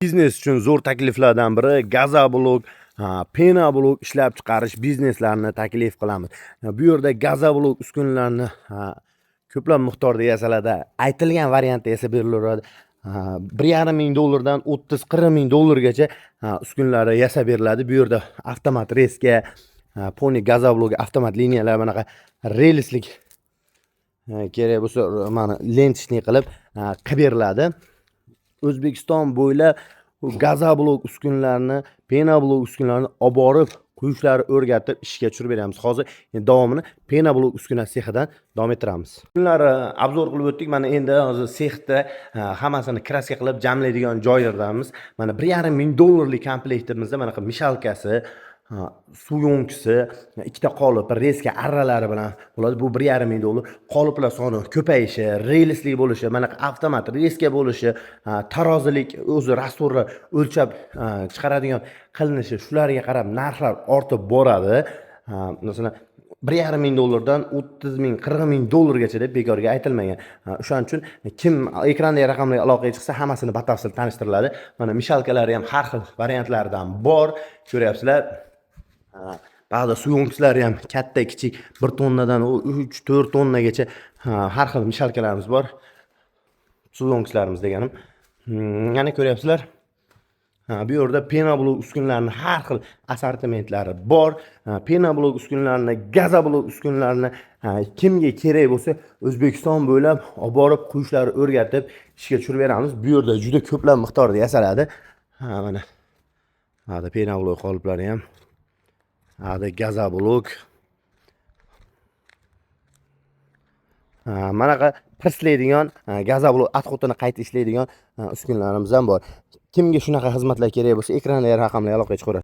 Biznes uchun zo'r takliflardan biri Gazablok, Penablok ishlab chiqarish bizneslarini taklif qilamiz. Bu yerda Gazablok uskunalarni ko'plab miqdorda yasaladi. Aytilgan variantda yasab berilaveradi. 1,5 ming dollardan 30-40 ming dollargacha uskunalar yasab beriladi. Bu yerda avtomat reska, poni Gazablok avtomat liniyalar bunaqa relslik kerak bo'lsa mana lentishni qilib beriladi. O'zbekiston bo'ylab Gazablok uskunalarini, Penablok uskunalarini olib borib, quyishlari o'rgatib ishga tushirib beramiz. Hozir davomini Penablok uskuna sexidan davom ettiramiz. Ukunlarni obzor qilib o'tdik. Mana endi hozir sexda hammasini kraska qilib jamlaydigan joylardamiz. Mana 1,5 ming dollarlik komplektimizda mana mishalkasi, suv yo'nkisi, ikkita qolip, reska arralari bilan bo'ladi. Bu 1,5 ming dollar. Qoliplar soni ko'payishi, relsli bo'lishi, mana avtomat reska bo'lishi, tarozilik, o'zi rastorlar o'lchab chiqaradigan qilinishi, shularga qarab narxlar ortib boradi. Masalan, 1,5 ming dollardan 30 ming, 40 ming dollargacha deb bekorga aytilmagan. O'shaning uchun kim ekrandagi raqamlarga aloqaga chiqsa, hammasini batafsil tanishtiriladi. Mana mishalkalari ham har xil variantlardan bor. Ko'ryapsizlar. Ba'zi suv yo'nkislari ham katta, kichik 1 tonnadan 3-4 tonnagacha har xil mishalkalarimiz bor. Suv yo'nkislarimiz deganim. Yana ko'ryapsizlar. Bu yerda Penablok uskunalarini har xil assortimentlari bor. Penablok uskunalarini, Gazablok uskunalarini kimga kerak bo'lsa, O'zbekiston bo'ylab olib borib quyishlari o'rgatib ishga tushirib beramiz. Bu yerda juda ko'plab miqdorda yasaladi. Mana hada Penablok qoliplari ham. Hada Gazablok. Manaqa pirslaydigan, Gazablok atxotini qayta ishlaydigan uskunalarimiz ham bor. Kimga shunaqa xizmatlar kerak bo'lsa, ekrandagi raqamlarga aloqaga chiqaveradi.